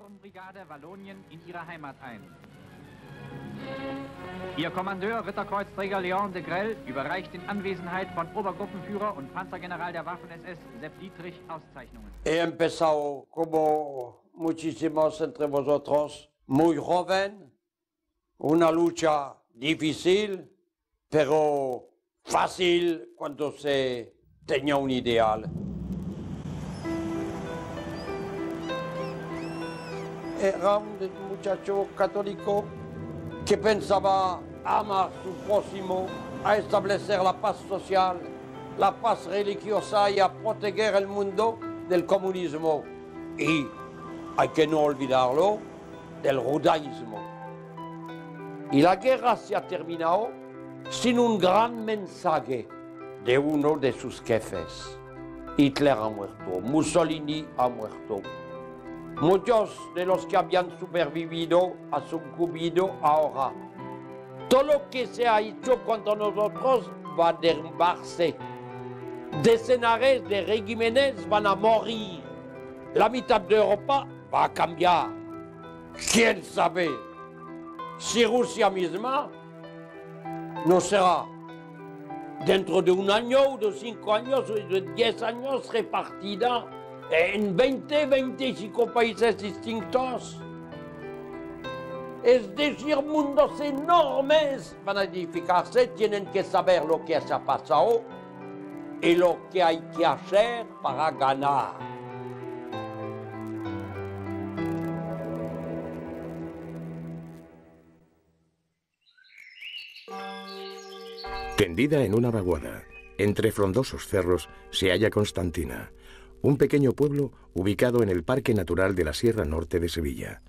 Sturmbrigade Wallonien in ihre Heimat ein. Ihr Kommandeur, Ritterkreuzträger Leon de Grell, überreicht in Anwesenheit von Obergruppenführer und Panzergeneral der Waffen-SS Sepp Dietrich Auszeichnungen. He empezado, como muchísimos entre vosotros, muy joven, una lucha difícil, pero fácil cuando se tenía un ideal. Era un muchacho católico que pensaba amar a su próximo, a establecer la paz social, la paz religiosa y a proteger el mundo del comunismo. Y hay que no olvidarlo, del judaísmo. Y la guerra se ha terminado sin un gran mensaje de uno de sus jefes. Hitler ha muerto, Mussolini ha muerto. Muchos de los que habían supervivido han sucumbido ahora. Todo lo que se ha hecho contra nosotros va a derrumbarse. Decenares de regímenes van a morir. La mitad de Europa va a cambiar. ¿Quién sabe si Rusia misma no será dentro de un año o de 5 años o de 10 años repartida en 20, 25 países distintos? Es decir, mundos enormes van a edificarse, tienen que saber lo que se ha pasado y lo que hay que hacer para ganar. Tendida en una vaguada, entre frondosos cerros, se halla Constantina, un pequeño pueblo ubicado en el Parque Natural de la Sierra Norte de Sevilla.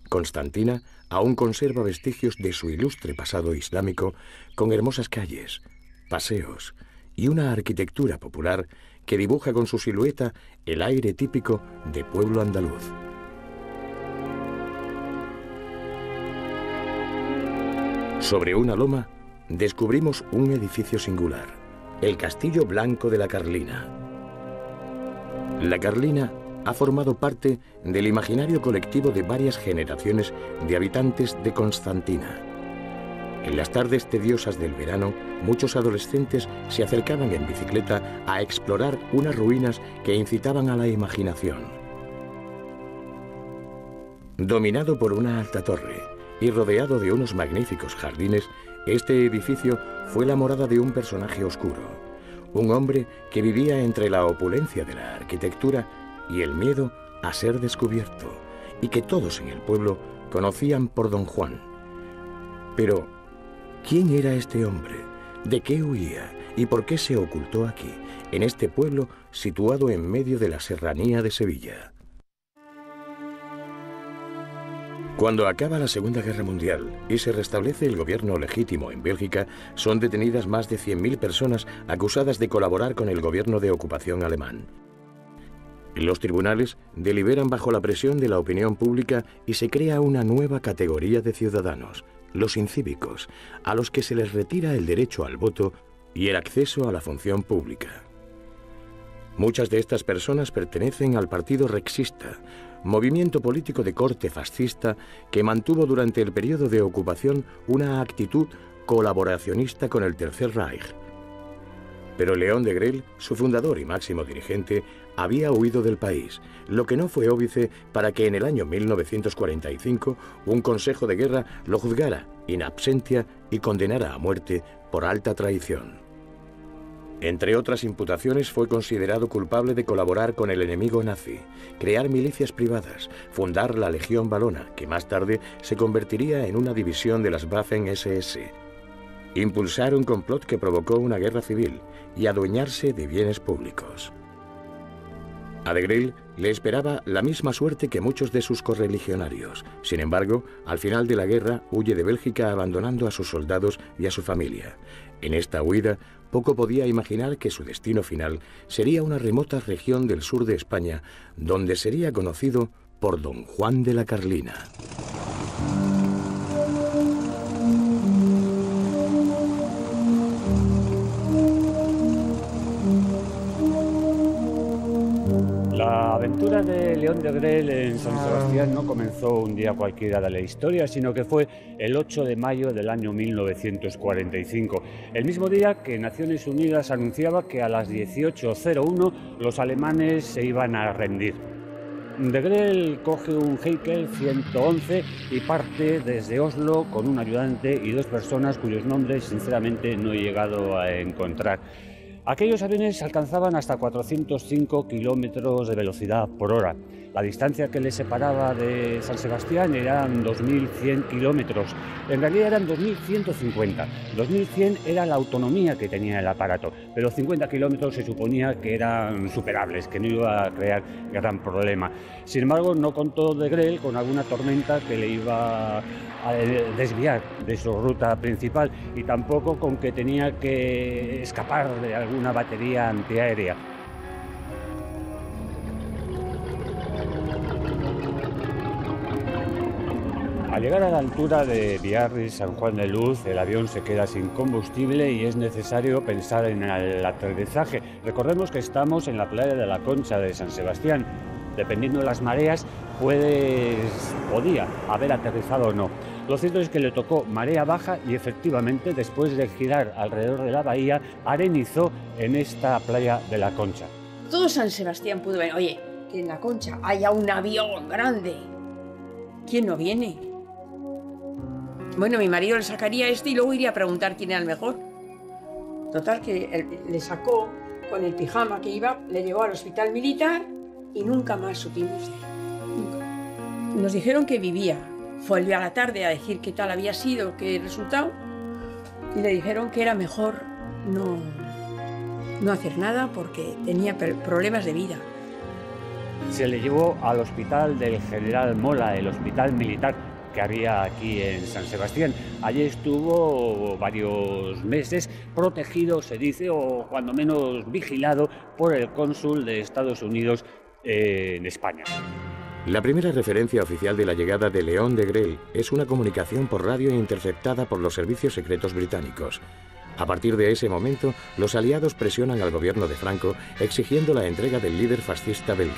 Constantina aún conserva vestigios de su ilustre pasado islámico, con hermosas calles, paseos y una arquitectura popular que dibuja con su silueta el aire típico de pueblo andaluz. Sobre una loma descubrimos un edificio singular, el Castillo Blanco de la Carlina. La Carlina ha formado parte del imaginario colectivo de varias generaciones de habitantes de Constantina. En las tardes tediosas del verano, muchos adolescentes se acercaban en bicicleta a explorar unas ruinas que incitaban a la imaginación. Dominado por una alta torre y rodeado de unos magníficos jardines, este edificio fue la morada de un personaje oscuro, un hombre que vivía entre la opulencia de la arquitectura y el miedo a ser descubierto, y que todos en el pueblo conocían por Don Juan. Pero, ¿quién era este hombre? ¿De qué huía? ¿Y por qué se ocultó aquí, en este pueblo situado en medio de la serranía de Sevilla? Cuando acaba la Segunda Guerra Mundial y se restablece el gobierno legítimo en Bélgica, son detenidas más de 100.000 personas acusadas de colaborar con el gobierno de ocupación alemán. Los tribunales deliberan bajo la presión de la opinión pública y se crea una nueva categoría de ciudadanos, los incívicos, a los que se les retira el derecho al voto y el acceso a la función pública. Muchas de estas personas pertenecen al Partido Rexista, movimiento político de corte fascista que mantuvo durante el periodo de ocupación una actitud colaboracionista con el Tercer Reich. Pero León de Grell, su fundador y máximo dirigente, había huido del país, lo que no fue óbice para que en el año 1945 un consejo de guerra lo juzgara in absentia y condenara a muerte por alta traición. Entre otras imputaciones, fue considerado culpable de colaborar con el enemigo nazi, crear milicias privadas, fundar la Legión Valona, que más tarde se convertiría en una división de las Waffen-SS, impulsar un complot que provocó una guerra civil y adueñarse de bienes públicos. A de Grell le esperaba la misma suerte que muchos de sus correligionarios. Sin embargo, al final de la guerra huye de Bélgica abandonando a sus soldados y a su familia. En esta huida, poco podía imaginar que su destino final sería una remota región del sur de España, donde sería conocido por Don Juan de la Carlina. La aventura de León de Grel en San Sebastián no comenzó un día cualquiera de la historia, sino que fue el 8 de mayo del año 1945, el mismo día que Naciones Unidas anunciaba que a las 18:01 los alemanes se iban a rendir. De Grel coge un Heinkel 111 y parte desde Oslo con un ayudante y 2 personas cuyos nombres sinceramente no he llegado a encontrar. Aquellos aviones alcanzaban hasta 405 kilómetros de velocidad por hora. La distancia que les separaba de San Sebastián eran 2.100 kilómetros. En realidad eran 2.150. 2.100 era la autonomía que tenía el aparato, pero 50 kilómetros se suponía que eran superables, que no iba a crear gran problema. Sin embargo, no contó de Grel con alguna tormenta que le iba a desviar de su ruta principal y tampoco con que tenía que escapar de alguna batería antiaérea. Al llegar a la altura de Biarritz-San Juan de Luz, el avión se queda sin combustible y es necesario pensar en el aterrizaje. Recordemos que estamos en la playa de la Concha de San Sebastián. Dependiendo de las mareas, podía haber aterrizado o no. Lo cierto es que le tocó marea baja y efectivamente, después de girar alrededor de la bahía, arenizó en esta playa de la Concha. Todo San Sebastián pudo ver, oye, que en la Concha haya un avión grande. ¿Quién no viene? Bueno, mi marido le sacaría este y luego iría a preguntar quién era el mejor. Total, que le sacó con el pijama que iba, le llevó al hospital militar y nunca más supimos de él. Nunca. Nos dijeron que vivía. Fue a la tarde a decir qué tal había sido, qué resultado, y le dijeron que era mejor no hacer nada porque tenía problemas de vida. Se le llevó al hospital del General Mola, el hospital militar que había aquí en San Sebastián. Allí estuvo varios meses protegido, se dice, o cuando menos vigilado por el cónsul de Estados Unidos en España. La primera referencia oficial de la llegada de León de Grel es una comunicación por radio interceptada por los servicios secretos británicos. A partir de ese momento, los aliados presionan al gobierno de Franco exigiendo la entrega del líder fascista belga.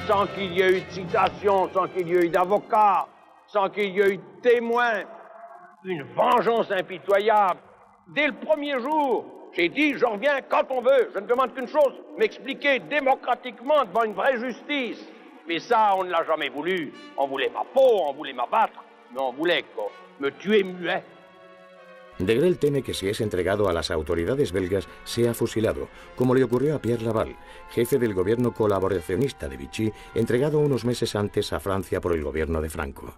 Sans qu'il y ait eu de citation, sans qu'il y ait eu d'avocat, sans qu'il y ait eu de témoins, une vengeance impitoyable. Dès le premier jour, j'ai dit, je reviens quand on veut. Je ne demande qu'une chose, m'expliquer démocratiquement devant une vraie justice. Mais ça, on ne l'a jamais voulu. On voulait ma peau, on voulait m'abattre, mais on voulait me tuer muet. De Grel teme que si es entregado a las autoridades belgas, sea fusilado, como le ocurrió a Pierre Laval, jefe del gobierno colaboracionista de Vichy, entregado unos meses antes a Francia por el gobierno de Franco.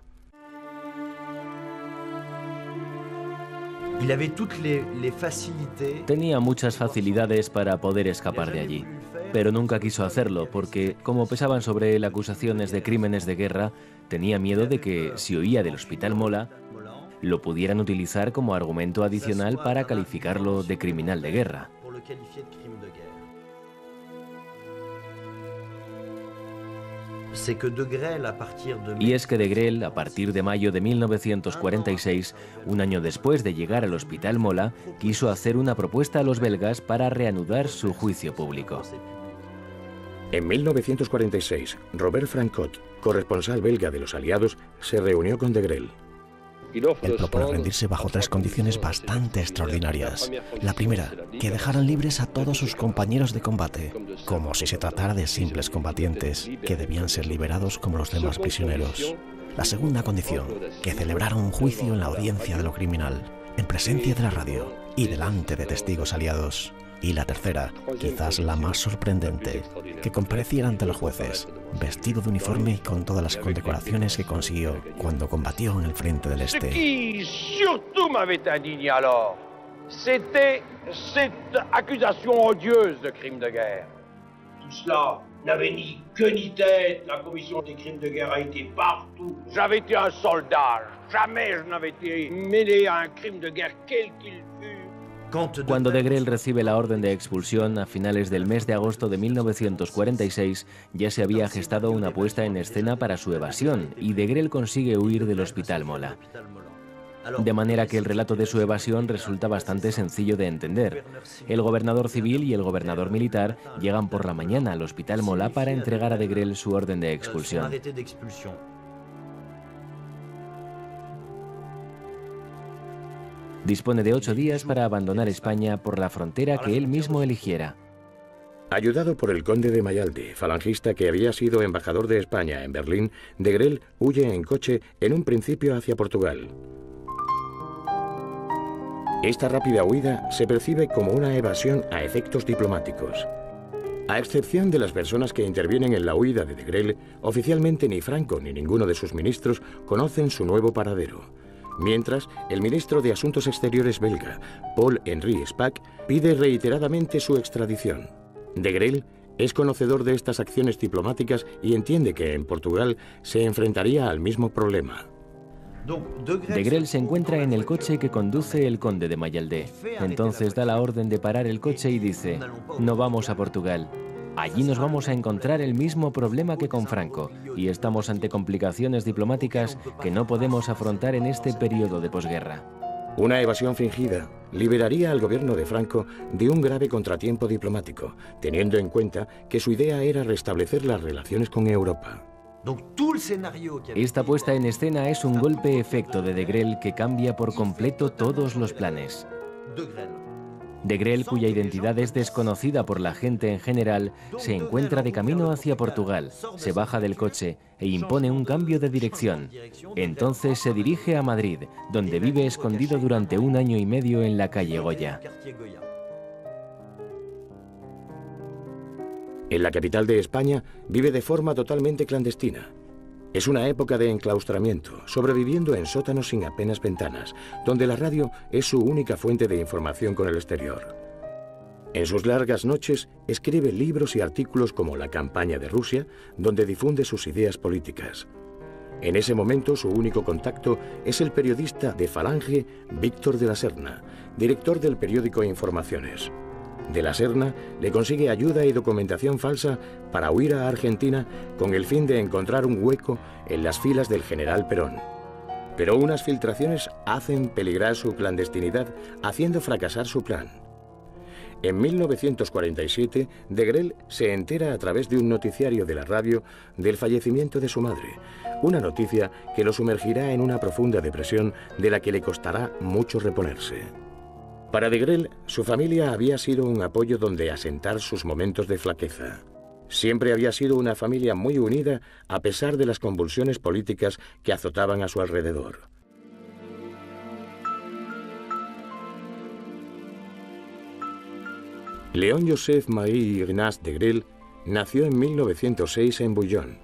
Tenía muchas facilidades para poder escapar de allí, pero nunca quiso hacerlo porque, como pesaban sobre él acusaciones de crímenes de guerra, tenía miedo de que, si huía del Hospital Mola, lo pudieran utilizar como argumento adicional para calificarlo de criminal de guerra. Y es que de Grel, a partir de mayo de 1946, un año después de llegar al Hospital Mola, quiso hacer una propuesta a los belgas para reanudar su juicio público. En 1946, Robert Francot, corresponsal belga de los aliados, se reunió con de Grel. Él propone rendirse bajo 3 condiciones bastante extraordinarias. La primera, que dejaran libres a todos sus compañeros de combate, como si se tratara de simples combatientes, que debían ser liberados como los demás prisioneros. La segunda condición, que celebraran un juicio en la audiencia de lo criminal, en presencia de la radio y delante de testigos aliados. Y la tercera, quizás la más sorprendente, que compareciera ante los jueces, vestido de uniforme y con todas las condecoraciones que consiguió cuando combatió en el frente del Este. Ce qui surtout m'avait indigné alors, c'était cette accusation odieuse de crime de guerre. Tout cela n'avait ni queue ni tête. La commission des crimes de guerre a été partout. J'avais été un soldat. Jamais je n'avais été mêlé à un crime de guerre quel qu'il fût. Cuando de Grel recibe la orden de expulsión a finales del mes de agosto de 1946, ya se había gestado una puesta en escena para su evasión y de Grel consigue huir del Hospital Mola. de manera que el relato de su evasión resulta bastante sencillo de entender. El gobernador civil y el gobernador militar llegan por la mañana al Hospital Mola para entregar a Degrelle su orden de expulsión. Dispone de 8 días para abandonar España por la frontera que él mismo eligiera. Ayudado por el conde de Mayalde, falangista que había sido embajador de España en Berlín, Degrelle huye en coche en un principio hacia Portugal. Esta rápida huida se percibe como una evasión a efectos diplomáticos. A excepción de las personas que intervienen en la huida de Degrelle, oficialmente ni Franco ni ninguno de sus ministros conocen su nuevo paradero. Mientras, el ministro de Asuntos Exteriores belga, Paul-Henri Spaak, pide reiteradamente su extradición. Degrelle es conocedor de estas acciones diplomáticas y entiende que en Portugal se enfrentaría al mismo problema. Degrelle se encuentra en el coche que conduce el conde de Mayalde. Entonces da la orden de parar el coche y dice: no vamos a Portugal. Allí nos vamos a encontrar el mismo problema que con Franco y estamos ante complicaciones diplomáticas que no podemos afrontar en este periodo de posguerra. Una evasión fingida liberaría al gobierno de Franco de un grave contratiempo diplomático, teniendo en cuenta que su idea era restablecer las relaciones con Europa. Esta puesta en escena es un golpe-efecto de Degrelle que cambia por completo todos los planes. Degrelle, cuya identidad es desconocida por la gente en general, se encuentra de camino hacia Portugal, se baja del coche e impone un cambio de dirección. Entonces se dirige a Madrid, donde vive escondido durante 1 año y medio en la calle Goya. En la capital de España vive de forma totalmente clandestina. Es una época de enclaustramiento, sobreviviendo en sótanos sin apenas ventanas, donde la radio es su única fuente de información con el exterior. En sus largas noches escribe libros y artículos como La campaña de Rusia, donde difunde sus ideas políticas. En ese momento su único contacto es el periodista de Falange, Víctor de la Serna, director del periódico Informaciones. De la Serna le consigue ayuda y documentación falsa para huir a Argentina con el fin de encontrar un hueco en las filas del general Perón. Pero unas filtraciones hacen peligrar su clandestinidad, haciendo fracasar su plan. En 1947, Degrelle se entera a través de un noticiario de la radio del fallecimiento de su madre, una noticia que lo sumergirá en una profunda depresión de la que le costará mucho reponerse. Para Degrelle, su familia había sido un apoyo donde asentar sus momentos de flaqueza. Siempre había sido una familia muy unida a pesar de las convulsiones políticas que azotaban a su alrededor. Léon-Joseph Marie Ignace Degrelle nació en 1906 en Bouillon,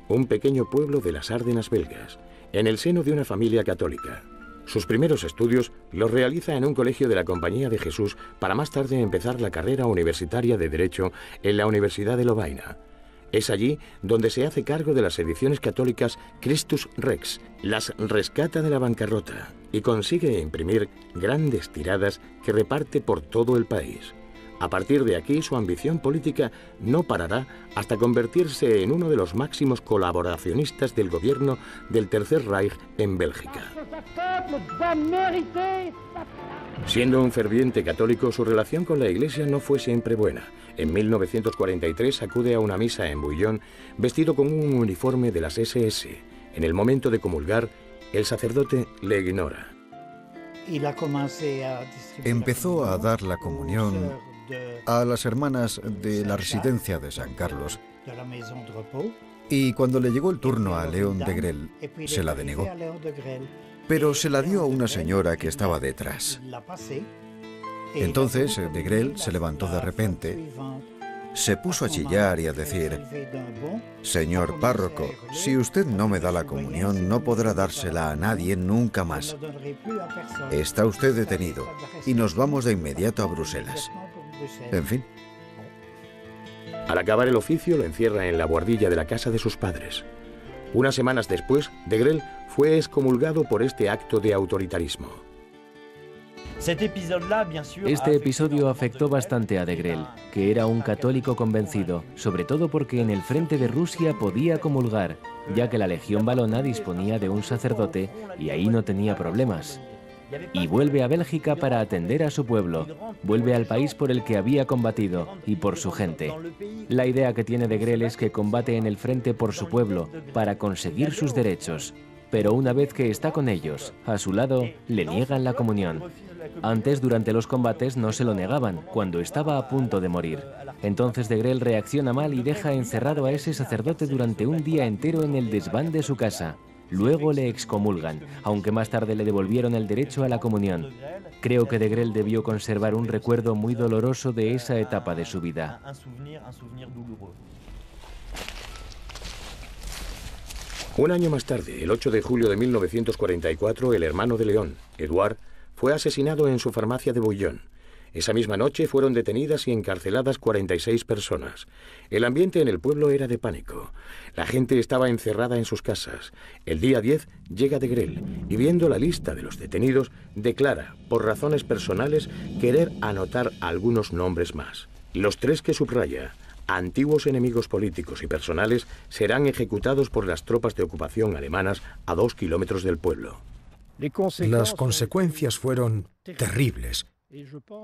un pequeño pueblo de las Ardenas belgas, en el seno de una familia católica. Sus primeros estudios los realiza en un colegio de la Compañía de Jesús para más tarde empezar la carrera universitaria de Derecho en la Universidad de Lovaina. Es allí donde se hace cargo de las ediciones católicas Christus Rex, las rescata de la bancarrota y consigue imprimir grandes tiradas que reparte por todo el país. A partir de aquí, su ambición política no parará hasta convertirse en uno de los máximos colaboracionistas del gobierno del Tercer Reich en Bélgica. Siendo un ferviente católico, su relación con la Iglesia no fue siempre buena. En 1943 acude a una misa en Bouillon vestido con un uniforme de las SS. En el momento de comulgar, el sacerdote le ignora. Empezó a dar la comunión a las hermanas de la residencia de San Carlos, y cuando le llegó el turno a Léon Degrelle, se la denegó, pero se la dio a una señora que estaba detrás. Entonces Degrelle se levantó de repente, se puso a chillar y a decir: «Señor párroco, si usted no me da la comunión, no podrá dársela a nadie nunca más. Está usted detenido y nos vamos de inmediato a Bruselas». En fin. Al acabar el oficio, lo encierra en la buhardilla de la casa de sus padres. Unas semanas después, Degrelle fue excomulgado por este acto de autoritarismo. Este episodio afectó bastante a Degrelle, que era un católico convencido, sobre todo porque en el frente de Rusia podía comulgar, ya que la Legión Valona disponía de un sacerdote y ahí no tenía problemas. Y vuelve a Bélgica para atender a su pueblo, vuelve al país por el que había combatido y por su gente. La idea que tiene Degrelle es que combate en el frente por su pueblo, para conseguir sus derechos. Pero una vez que está con ellos, a su lado, le niegan la comunión. Antes, durante los combates, no se lo negaban, cuando estaba a punto de morir. Entonces Degrelle reacciona mal y deja encerrado a ese sacerdote durante un día entero en el desván de su casa. Luego le excomulgan, aunque más tarde le devolvieron el derecho a la comunión. Creo que Degrelle debió conservar un recuerdo muy doloroso de esa etapa de su vida. Un año más tarde, el 8 de julio de 1944, el hermano de León, Edouard, fue asesinado en su farmacia de Bouillon. Esa misma noche fueron detenidas y encarceladas 46 personas. El ambiente en el pueblo era de pánico. La gente estaba encerrada en sus casas. El día 10 llega Degrelle y, viendo la lista de los detenidos, declara, por razones personales, querer anotar algunos nombres más. Los 3 que subraya, antiguos enemigos políticos y personales, serán ejecutados por las tropas de ocupación alemanas a 2 kilómetros del pueblo. Las consecuencias fueron terribles.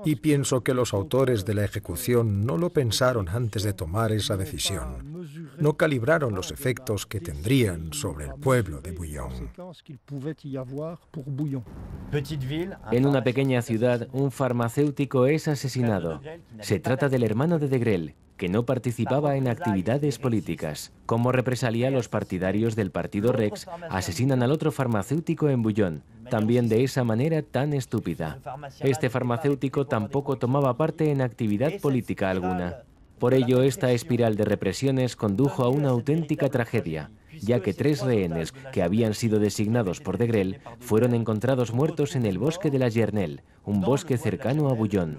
Y pienso que los autores de la ejecución no lo pensaron antes de tomar esa decisión. No calibraron los efectos que tendrían sobre el pueblo de Bouillon. En una pequeña ciudad, un farmacéutico es asesinado. Se trata del hermano de Degrelle, que no participaba en actividades políticas. Como represalia, los partidarios del partido Rex asesinan al otro farmacéutico en Bouillon, también de esa manera tan estúpida. Este farmacéutico tampoco tomaba parte en actividad política alguna. Por ello, esta espiral de represiones condujo a una auténtica tragedia, ya que 3 rehenes que habían sido designados por Degrelle fueron encontrados muertos en el bosque de la Gernelle, un bosque cercano a Bouillon.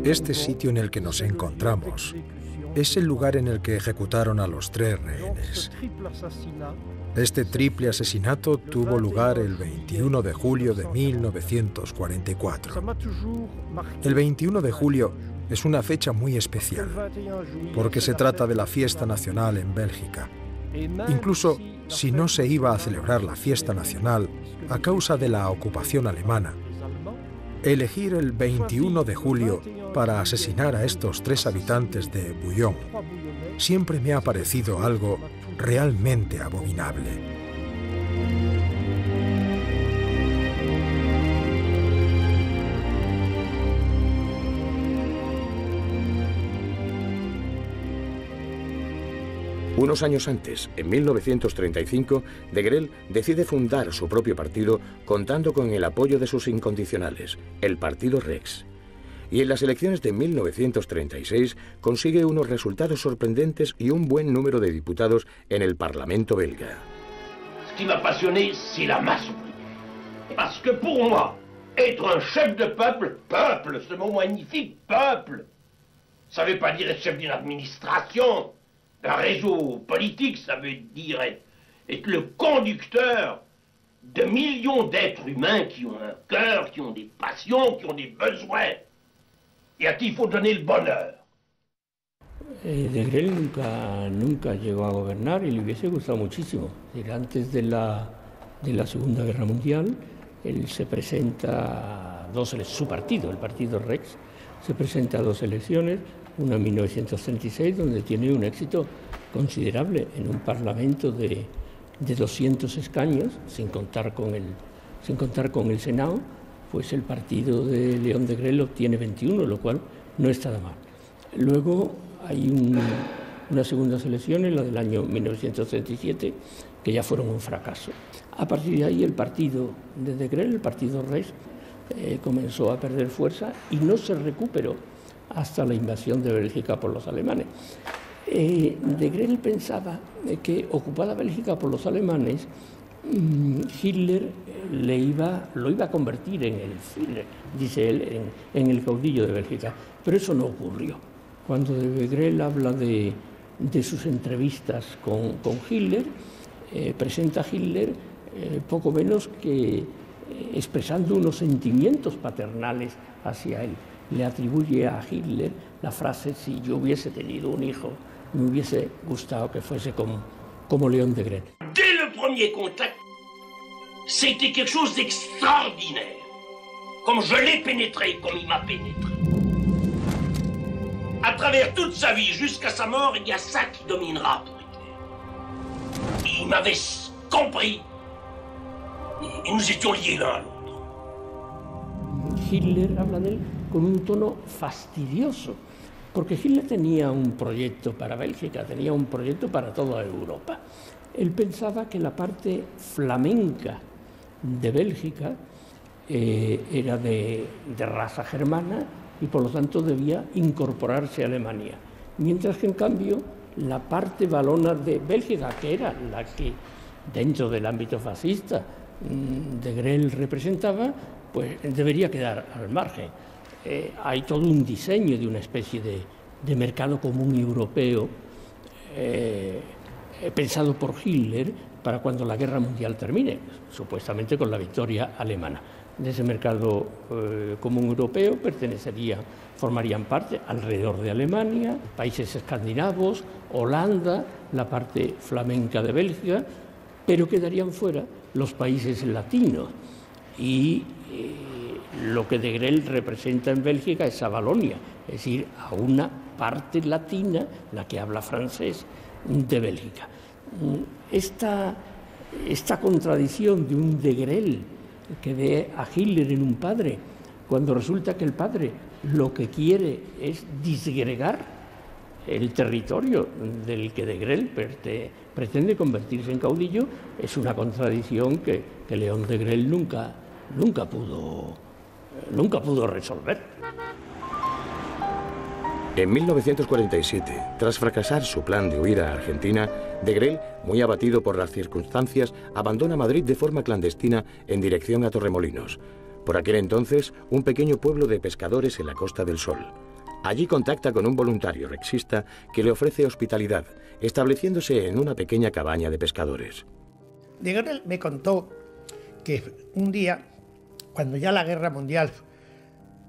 Este sitio en el que nos encontramos es el lugar en el que ejecutaron a los 3 rehenes. Este triple asesinato tuvo lugar el 21 de julio de 1944. El 21 de julio es una fecha muy especial, porque se trata de la fiesta nacional en Bélgica. Incluso si no se iba a celebrar la fiesta nacional a causa de la ocupación alemana, elegir el 21 de julio para asesinar a estos 3 habitantes de Bouillon siempre me ha parecido algo realmente abominable. Unos años antes, en 1935, Degrelle decide fundar su propio partido contando con el apoyo de sus incondicionales, el Partido Rex. Y en las elecciones de 1936 consigue unos resultados sorprendentes y un buen número de diputados en el Parlamento belga. Ce qui m'a passionné, c'est la masse ouvrière. Parce que pour moi, être un chef de peuple, peuple, ce mot magnifique, peuple, ça ne veut pas dire être chef d'une administration, d'un réseau politique, ça veut dire être le conducteur de millions d'êtres humains qui ont un cœur, qui ont des passions, qui ont des besoins, et à qui il faut donner le bonheur. Degrelle nunca llegó a gobernar y le hubiese gustado muchísimo. Antes de la Segunda Guerra Mundial, él se presenta a su partido, el Partido Rex, se presenta a 2 elecciones, una en 1936, donde tiene un éxito considerable en un parlamento de 200 escaños, sin contar con el Senado, pues el partido de León Degrelle obtiene 21, lo cual no está nada mal. Luego hay unas segundas elecciones, la del año 1937, que ya fueron un fracaso. A partir de ahí el partido de Degrelle, el partido Rex, comenzó a perder fuerza y no se recuperó hasta la invasión de Bélgica por los alemanes. Degrelle pensaba que, ocupada Bélgica por los alemanes, Hitler lo iba a convertir en el Führer, dice él, en el caudillo de Bélgica, pero eso no ocurrió. Cuando Degrelle habla de sus entrevistas con Hitler, presenta a Hitler poco menos que expresando unos sentimientos paternales hacia él. Le atribuye a Hitler la frase: si yo hubiese tenido un hijo, me hubiese gustado que fuese como Léon Degrelle. Dès le premier contact, c'était quelque chose d'extraordinaire. Comme je l'ai pénétré, comme il m'a pénétré. À travers toute sa vie, jusqu'à sa mort, il y a ça qui dominera pour Hitler. Il m'avait compris. Et nous étions liés l'un à l'autre. Hitler habla de él con un tono fastidioso, porque Hitler tenía un proyecto para Bélgica, tenía un proyecto para toda Europa. Él pensaba que la parte flamenca de Bélgica era de raza germana y por lo tanto debía incorporarse a Alemania. Mientras que en cambio la parte valona de Bélgica, que era la que dentro del ámbito fascista Degrelle representaba, pues debería quedar al margen. Hay todo un diseño de una especie de mercado común europeo pensado por Hitler para cuando la guerra mundial termine, supuestamente con la victoria alemana. De ese mercado común europeo formarían parte alrededor de Alemania, países escandinavos, Holanda, la parte flamenca de Bélgica, pero quedarían fuera los países latinos. Y lo que Degrelle representa en Bélgica es a Valonia, es decir, a una parte latina, la que habla francés, de Bélgica. Esta contradicción de un Degrelle que ve a Hitler en un padre, cuando resulta que el padre lo que quiere es disgregar el territorio del que Degrelle pretende convertirse en caudillo, es una contradicción que Léon Degrelle nunca pudo resolver. En 1947, tras fracasar su plan de huida a Argentina, Degrelle, muy abatido por las circunstancias, abandona Madrid de forma clandestina en dirección a Torremolinos, por aquel entonces un pequeño pueblo de pescadores en la Costa del Sol. Allí contacta con un voluntario rexista que le ofrece hospitalidad, estableciéndose en una pequeña cabaña de pescadores. Degrelle me contó que un día, cuando ya la guerra mundial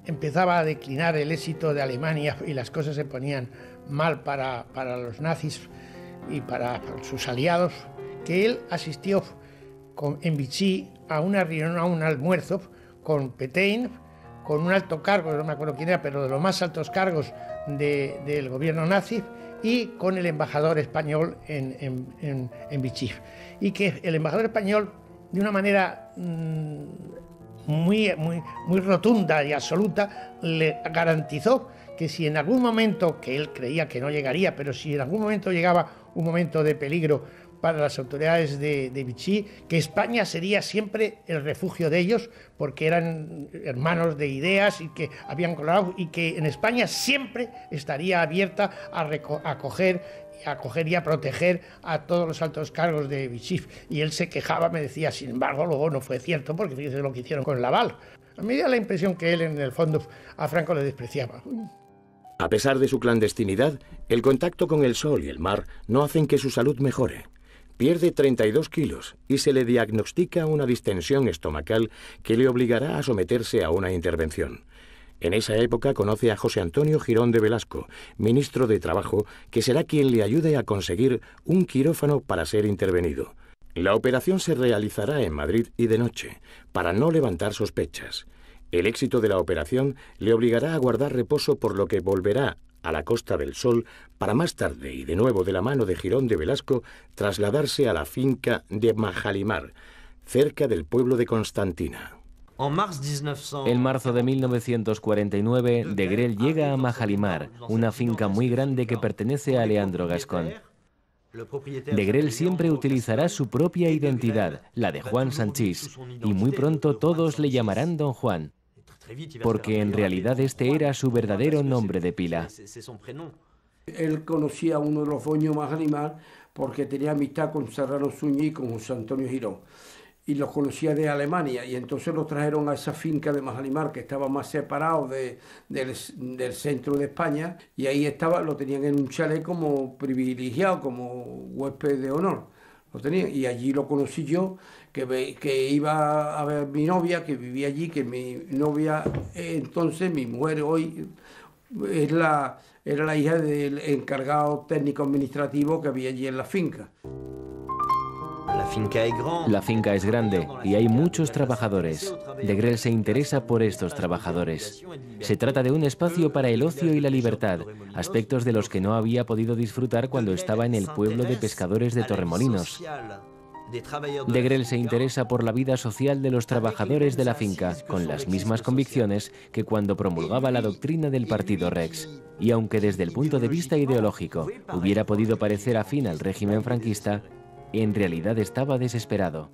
empezaba a declinar, el éxito de Alemania y las cosas se ponían mal para los nazis y para sus aliados, que él asistió en Vichy a una reunión, a un almuerzo con Pétain, con un alto cargo, no me acuerdo quién era, pero de los más altos cargos del gobierno nazi, y con el embajador español en Vichy. Y que el embajador español, de una manera muy rotunda y absoluta, le garantizó que si en algún momento, que él creía que no llegaría, pero si en algún momento llegaba un momento de peligro para las autoridades de Vichy, que España sería siempre el refugio de ellos, porque eran hermanos de ideas y que habían colaborado, y que en España siempre estaría abierta a acoger y a proteger a todos los altos cargos de Vichy. Y él se quejaba, me decía, sin embargo, luego no fue cierto, porque fíjese lo que hicieron con Laval. A mí me da la impresión que él, en el fondo, a Franco le despreciaba. A pesar de su clandestinidad, el contacto con el sol y el mar no hacen que su salud mejore. Pierde 32 kilos y se le diagnostica una distensión estomacal que le obligará a someterse a una intervención. En esa época conoce a José Antonio Girón de Velasco, ministro de Trabajo, que será quien le ayude a conseguir un quirófano para ser intervenido. La operación se realizará en Madrid y de noche, para no levantar sospechas. El éxito de la operación le obligará a guardar reposo, por lo que volverá a la Costa del Sol para más tarde, y de nuevo de la mano de Girón de Velasco, trasladarse a la finca de Majalimar, cerca del pueblo de Constantina. En marzo de 1949, Degrelle llega a Majalimar, una finca muy grande que pertenece a Leandro Gascón. Degrelle siempre utilizará su propia identidad, la de Juan Sanchís, y muy pronto todos le llamarán Don Juan, porque en realidad este era su verdadero nombre de pila. Él conocía a uno de los dueños de Majalimar porque tenía amistad con Serrano Suñí y con José Antonio Girón, y los conocía de Alemania, y entonces los trajeron a esa finca de Majalimar, que estaba más separado del centro de España, y ahí estaba, lo tenían en un chalet como privilegiado, como huésped de honor. Lo tenía, y allí lo conocí yo, que iba a ver a mi novia, que vivía allí, que mi novia, entonces mi mujer hoy era la hija del encargado técnico administrativo que había allí en la finca. La finca es grande y hay muchos trabajadores. De Grelle se interesa por estos trabajadores. Se trata de un espacio para el ocio y la libertad, aspectos de los que no había podido disfrutar cuando estaba en el pueblo de pescadores de Torremolinos. De Grelle se interesa por la vida social de los trabajadores de la finca, con las mismas convicciones que cuando promulgaba la doctrina del partido Rex. Y aunque desde el punto de vista ideológico hubiera podido parecer afín al régimen franquista, en realidad estaba desesperado.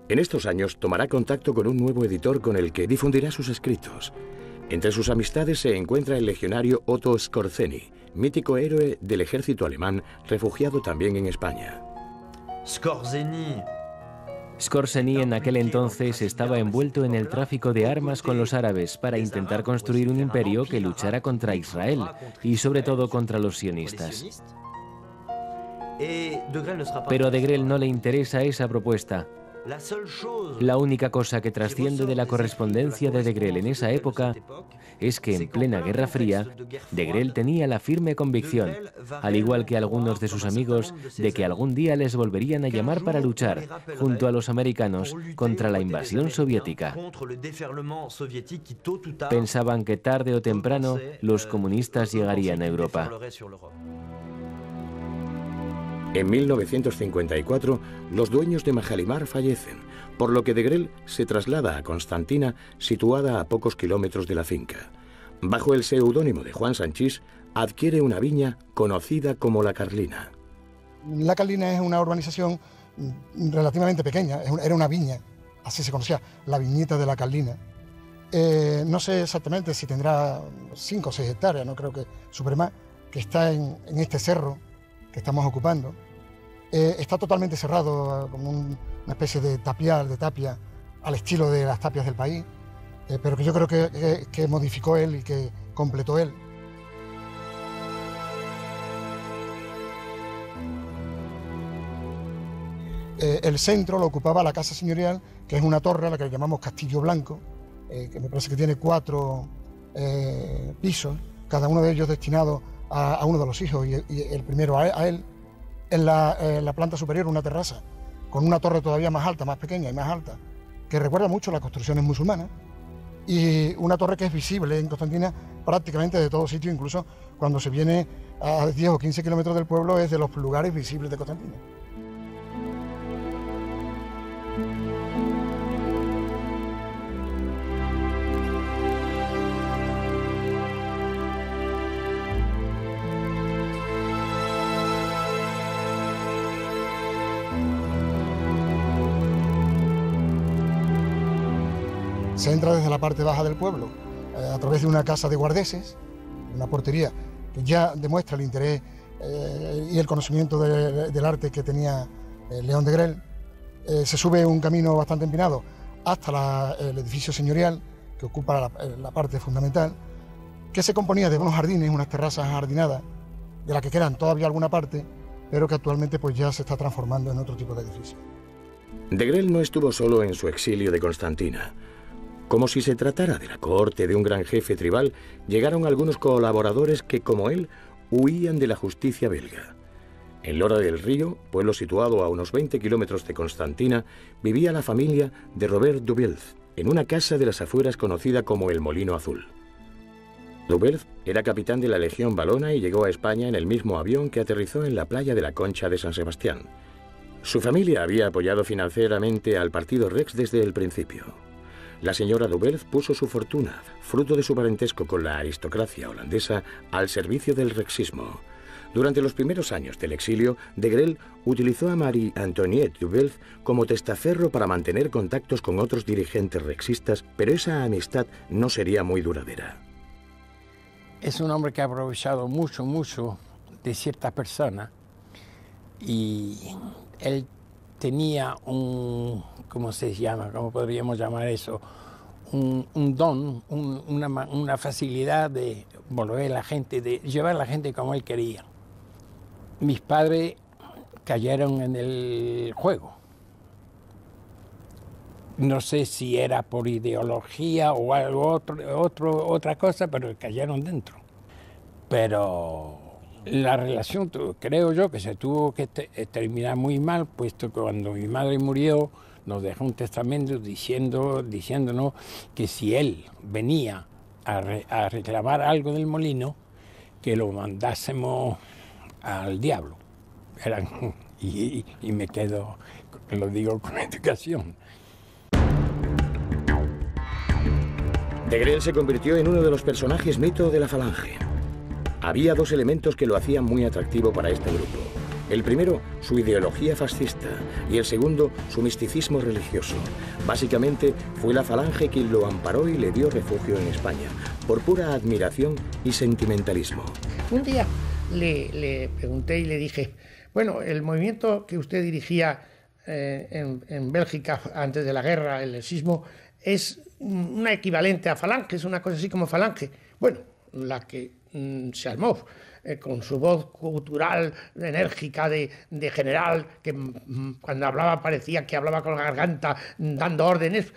En estos años tomará contacto con un nuevo editor con el que difundirá sus escritos. Entre sus amistades se encuentra el legionario Otto Skorzeny, mítico héroe del ejército alemán, refugiado también en España. Skorzeny en aquel entonces estaba envuelto en el tráfico de armas con los árabes para intentar construir un imperio que luchara contra Israel y sobre todo contra los sionistas. Pero a De Grelle no le interesa esa propuesta. La única cosa que trasciende de la correspondencia de Grelle en esa época es que en plena Guerra Fría, De Grelle tenía la firme convicción, al igual que algunos de sus amigos, de que algún día les volverían a llamar para luchar, junto a los americanos, contra la invasión soviética. Pensaban que tarde o temprano los comunistas llegarían a Europa. En 1954, los dueños de Majalimar fallecen, por lo que De Grelle se traslada a Constantina, situada a pocos kilómetros de la finca. Bajo el seudónimo de Juan Sanchís, adquiere una viña conocida como La Carlina. La Carlina es una urbanización relativamente pequeña, era una viña, así se conocía, la viñeta de La Carlina. No sé exactamente si tendrá 5 o 6 hectáreas, no creo que supere más, que está en este cerro que estamos ocupando. Está totalmente cerrado, como una especie de tapial, de tapia, al estilo de las tapias del país, pero que yo creo que modificó él y que completó él. El centro lo ocupaba la casa señorial, que es una torre a la que llamamos Castillo Blanco, que me parece que tiene 4 pisos, cada uno de ellos destinado a uno de los hijos y el primero a él. En la planta superior una terraza con una torre todavía más alta, más pequeña y más alta, que recuerda mucho a las construcciones musulmanas, y una torre que es visible en Constantina prácticamente de todo sitio, incluso cuando se viene a 10 o 15 kilómetros del pueblo, es de los lugares visibles de Constantina. Se entra desde la parte baja del pueblo, a través de una casa de guardeses, una portería que ya demuestra el interés y el conocimiento del arte que tenía León de Grelle. Se sube un camino bastante empinado hasta el edificio señorial, que ocupa la parte fundamental, que se componía de unos jardines, unas terrazas jardinadas, de las que quedan todavía alguna parte, pero que actualmente pues ya se está transformando en otro tipo de edificio. De Grelle no estuvo solo en su exilio de Constantina. Como si se tratara de la cohorte de un gran jefe tribal, llegaron algunos colaboradores que, como él, huían de la justicia belga. En Lora del Río, pueblo situado a unos 20 kilómetros de Constantina, vivía la familia de Robert Dubelz, en una casa de las afueras conocida como el Molino Azul. Dubelz era capitán de la Legión Valona y llegó a España en el mismo avión que aterrizó en la playa de la Concha de San Sebastián. Su familia había apoyado financieramente al partido Rex desde el principio. La señora Dubelz puso su fortuna, fruto de su parentesco con la aristocracia holandesa, al servicio del rexismo. Durante los primeros años del exilio, De Grelle utilizó a Marie Antoinette Dubelz como testaferro para mantener contactos con otros dirigentes rexistas, pero esa amistad no sería muy duradera. Es un hombre que ha aprovechado mucho de ciertas personas, y él tenía ¿cómo se llama? ¿Cómo podríamos llamar eso? Un don, una facilidad de volver a la gente, de llevar a la gente como él quería. Mis padres cayeron en el juego. No sé si era por ideología o algo otra cosa, pero cayeron dentro. Pero la relación, creo yo, que se tuvo que terminar muy mal, puesto que cuando mi madre murió nos dejó un testamento diciéndonos que si él venía a reclamar algo del molino, que lo mandásemos al diablo. Y me quedo, lo digo con educación. De Grelle se convirtió en uno de los personajes mito de la Falange. Había dos elementos que lo hacían muy atractivo para este grupo. El primero, su ideología fascista, y el segundo, su misticismo religioso. Básicamente, fue la Falange quien lo amparó y le dio refugio en España, por pura admiración y sentimentalismo. Un día le pregunté y le dije, bueno, el movimiento que usted dirigía en Bélgica antes de la guerra, el sismo, es una equivalente a Falange, es una cosa así como Falange. Bueno, la que se armó con su voz cultural, enérgica de general, que cuando hablaba parecía que hablaba con la garganta dando órdenes,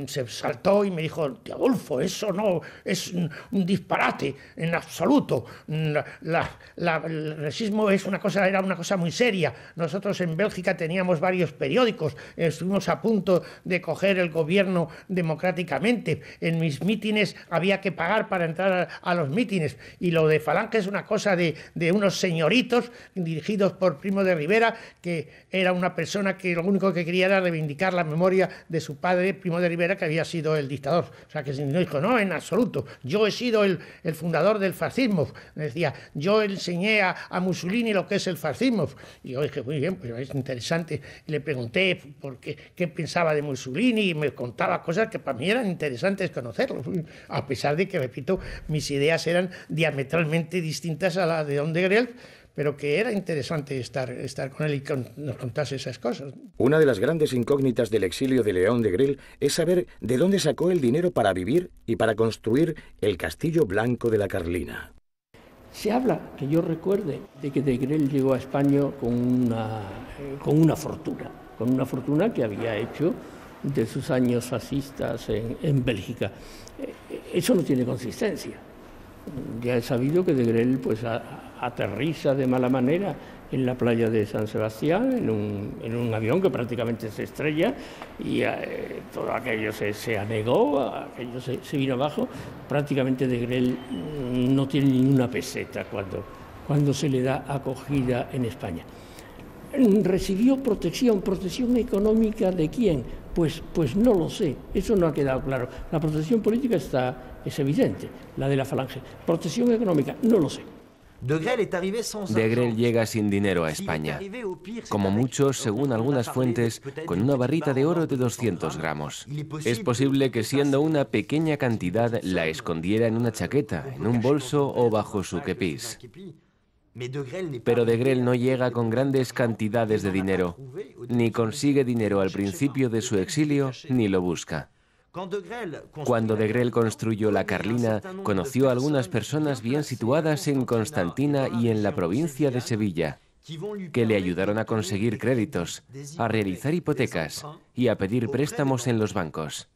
se saltó y me dijo, Adolfo, eso no es un disparate en absoluto. El racismo era una cosa muy seria. Nosotros en Bélgica teníamos varios periódicos, estuvimos a punto de coger el gobierno democráticamente. En mis mítines había que pagar para entrar a los mítines, y lo de Falange es una cosa de unos señoritos dirigidos por Primo de Rivera, que era una persona que lo único que quería era reivindicar la memoria de su padre, Primo de Rivera, que había sido el dictador. O sea, que no dijo, no, en absoluto, yo he sido el fundador del fascismo. Me decía, yo enseñé a Mussolini lo que es el fascismo. Y yo dije, muy bien, pues es interesante. Y le pregunté qué pensaba de Mussolini, y me contaba cosas que para mí eran interesantes conocerlo, a pesar de que, repito, mis ideas eran diametralmente distintas a la de Don de Grelle, pero que era interesante estar con él y que nos contase esas cosas. Una de las grandes incógnitas del exilio de León de Grelle es saber de dónde sacó el dinero para vivir y para construir el Castillo Blanco de la Carlina. Se habla, que yo recuerde, de que de Grelle llegó a España con una fortuna que había hecho de sus años fascistas en Bélgica. Eso no tiene consistencia. Ya he sabido que de Grelle pues aterriza de mala manera en la playa de San Sebastián, en un avión que prácticamente se estrella, y todo aquello se anegó, aquello se vino abajo. Prácticamente de Grelle no tiene ni una peseta cuando se le da acogida en España. ¿Recibió protección económica de quién? Pues no lo sé, eso no ha quedado claro. La protección política es evidente, la de la Falange. Protección económica, no lo sé. De Grelle llega sin dinero a España. Como muchos, según algunas fuentes, con una barrita de oro de 200 gramos. Es posible que siendo una pequeña cantidad la escondiera en una chaqueta, en un bolso o bajo su kepis. Pero de Grelle no llega con grandes cantidades de dinero, ni consigue dinero al principio de su exilio, ni lo busca. Cuando de Grelle construyó la Carlina, conoció a algunas personas bien situadas en Constantina y en la provincia de Sevilla, que le ayudaron a conseguir créditos, a realizar hipotecas y a pedir préstamos en los bancos.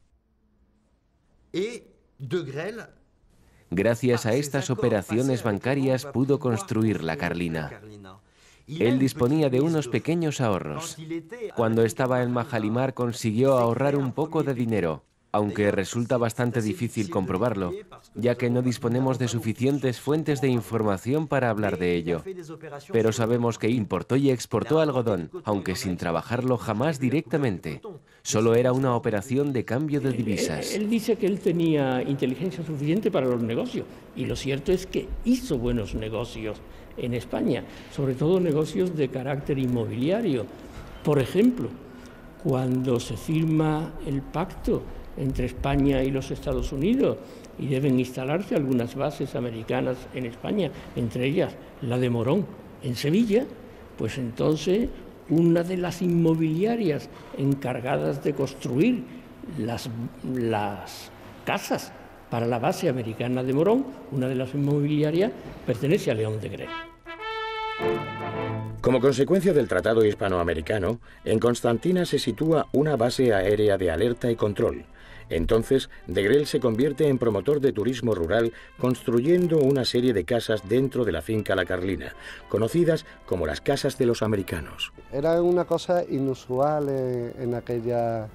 Gracias a estas operaciones bancarias pudo construir la Carlina. Él disponía de unos pequeños ahorros. Cuando estaba en Majalimar consiguió ahorrar un poco de dinero, aunque resulta bastante difícil comprobarlo, ya que no disponemos de suficientes fuentes de información para hablar de ello. Pero sabemos que importó y exportó algodón, aunque sin trabajarlo jamás directamente. Solo era una operación de cambio de divisas. Él dice que él tenía inteligencia suficiente para los negocios, y lo cierto es que hizo buenos negocios en España, sobre todo negocios de carácter inmobiliario. Por ejemplo, cuando se firma el pacto entre España y los Estados Unidos y deben instalarse algunas bases americanas en España, entre ellas la de Morón en Sevilla, pues entonces una de las inmobiliarias encargadas de construir las casas para la base americana de Morón, una de las inmobiliarias pertenece a León de Grelle. Como consecuencia del Tratado Hispanoamericano, en Constantina se sitúa una base aérea de alerta y control. Entonces, de Grell se convierte en promotor de turismo rural, construyendo una serie de casas dentro de la finca La Carlina, conocidas como las casas de los americanos. Era una cosa inusual en aquella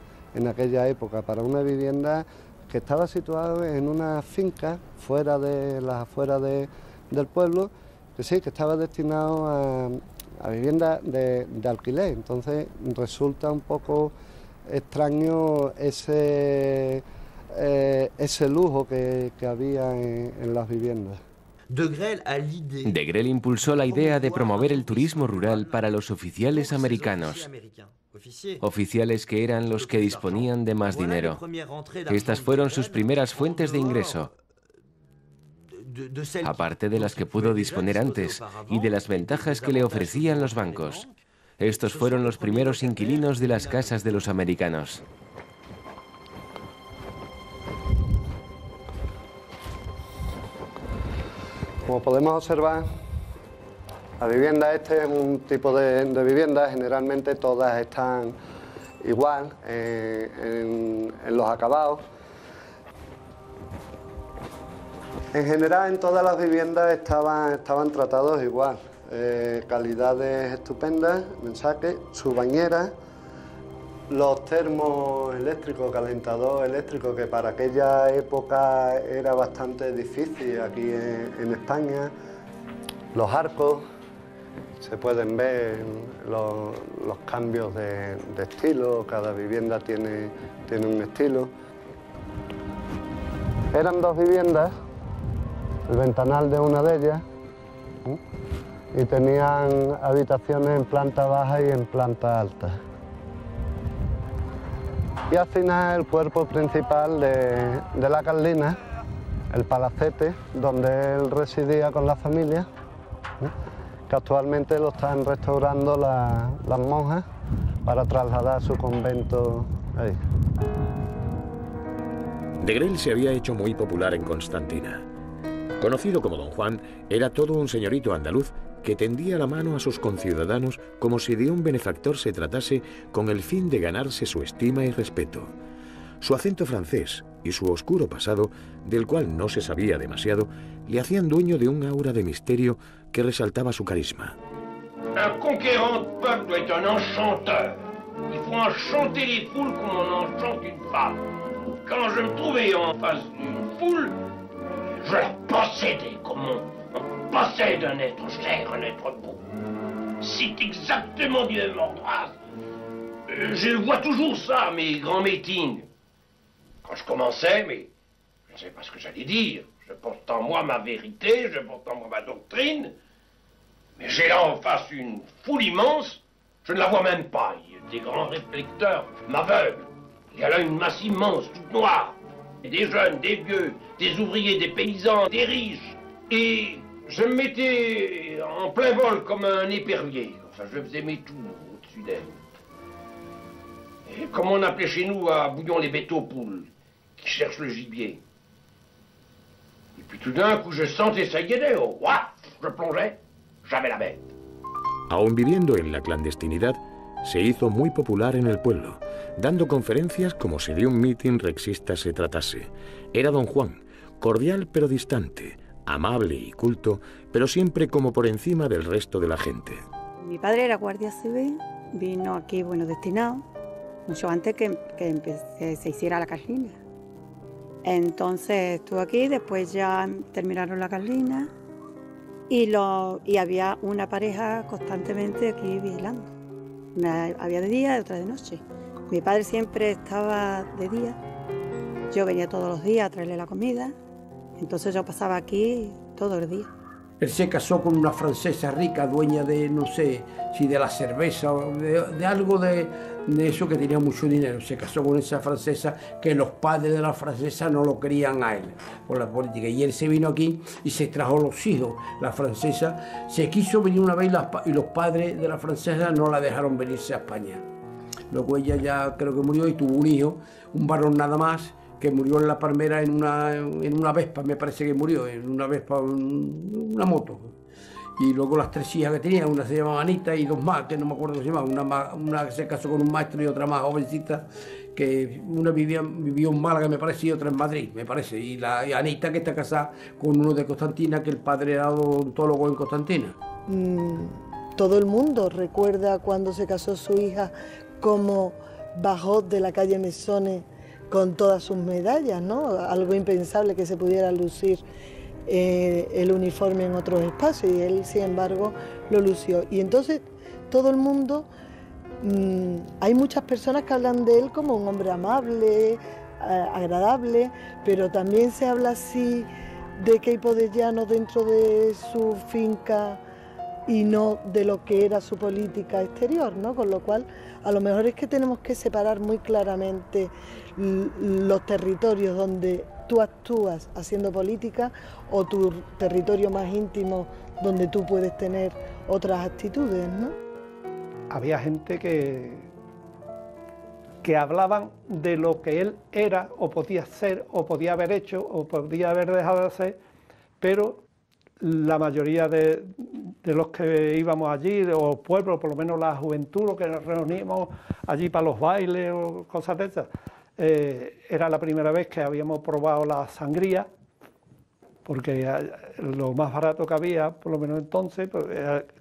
época para una vivienda que estaba situada en una finca fuera de las afueras del pueblo, que sí, que estaba destinado a vivienda de alquiler. Entonces resulta un poco extraño ese lujo que había en las viviendas. De Grell impulsó la idea de promover el turismo rural para los oficiales americanos. Oficiales que eran los que disponían de más dinero. Estas fueron sus primeras fuentes de ingreso, aparte de las que pudo disponer antes y de las ventajas que le ofrecían los bancos. Estos fueron los primeros inquilinos de las casas de los americanos. Como podemos observar, la vivienda este es un tipo de vivienda, generalmente todas están igual en los acabados. En general en todas las viviendas estaban tratados igual. Calidades estupendas, mensaje, su bañera, los termos eléctricos, calentador eléctrico, que para aquella época era bastante difícil aquí en España, los arcos, se pueden ver los cambios de estilo, cada vivienda tiene un estilo. Eran dos viviendas, el ventanal de una de ellas, y tenían habitaciones en planta baja y en planta alta. Y al final el cuerpo principal de La Carlina, el palacete, donde él residía con la familia, que actualmente lo están restaurando las monjas para trasladar su convento ahí. De Grell se había hecho muy popular en Constantina. Conocido como Don Juan, era todo un señorito andaluz que tendía la mano a sus conciudadanos como si de un benefactor se tratase, con el fin de ganarse su estima y respeto. Su acento francés y su oscuro pasado, del cual no se sabía demasiado, le hacían dueño de un aura de misterio que resaltaba su carisma. Un conquérant de peuple est un enchanteur. Il faut enchanter les foules comme on enchante une femme. Quand je me trouvais en face d'une foule, je la possédais comme on possède un être cher, un être beau. C'est exactement du même ordre. Je vois toujours ça à mes grands meetings. Quand je commençais, mais je ne savais pas ce que j'allais dire. Je porte en moi ma vérité, je porte en moi ma doctrine. Mais j'ai là en face une foule immense, je ne la vois même pas. Des grands réflecteurs m'aveuglent. Il y a là une masse immense, toute noire. Des jeunes, des vieux, des ouvriers, des paysans, des riches. Et je me mettais en plein vol comme un épervier. Enfin, je faisais mes tours au-dessus d'elle. Et comme on appelait chez nous à bouillon les bêtes aux poules, qui cherchent le gibier. Et puis tout d'un coup, je sentais ça y est, oh, je plongeais, j'avais la bête. Aún viviendo en la clandestinidad, se hizo muy popular en el pueblo, dando conferencias como si de un mitin rexista se tratase. Era Don Juan, cordial pero distante, amable y culto, pero siempre como por encima del resto de la gente. Mi padre era guardia civil, vino aquí, bueno, destinado, mucho antes que se hiciera La Carlina. Entonces estuvo aquí, después ya terminaron La Carlina y había una pareja constantemente aquí vigilando. Una había de día y otra de noche. Mi padre siempre estaba de día, yo venía todos los días a traerle la comida, entonces yo pasaba aquí todo el día. Él se casó con una francesa rica, dueña de, no sé, si de la cerveza o de algo de eso, que tenía mucho dinero. Se casó con esa francesa, que los padres de la francesa no lo querían a él por la política. Y él se vino aquí y se trajo los hijos. La francesa se quiso venir una vez y los padres de la francesa no la dejaron venirse a España. Luego ella ya creo que murió y tuvo un hijo, un varón nada más, que murió en La Palmera en una Vespa, me parece que murió, en una Vespa, una moto. Y luego las 3 hijas que tenía, una se llamaba Anita y 2 más, que no me acuerdo cómo se llamaban, una que se casó con un maestro y otra más jovencita, que una vivió en Málaga, me parece, y otra en Madrid, me parece. Y Anita, que está casada con uno de Constantina, que el padre era odontólogo en Constantina. Todo el mundo recuerda cuando se casó su hija, cómo bajó de la calle Mesones con todas sus medallas, ¿no? Algo impensable que se pudiera lucir el uniforme en otros espacios, y él, sin embargo, lo lució. Y entonces todo el mundo, hay muchas personas que hablan de él como un hombre amable, agradable, pero también se habla así de Queipo de Llano dentro de su finca y no de lo que era su política exterior, ¿no? Con lo cual, a lo mejor es que tenemos que separar muy claramente los territorios donde tú actúas haciendo política o tu territorio más íntimo donde tú puedes tener otras actitudes, ¿no? Había gente que hablaban de lo que él era o podía ser o podía haber hecho o podía haber dejado de hacer, pero la mayoría de los que íbamos allí, o pueblos, por lo menos la juventud, los que nos reuníamos allí para los bailes o cosas de esas, era la primera vez que habíamos probado la sangría, porque lo más barato que había, por lo menos entonces, pues,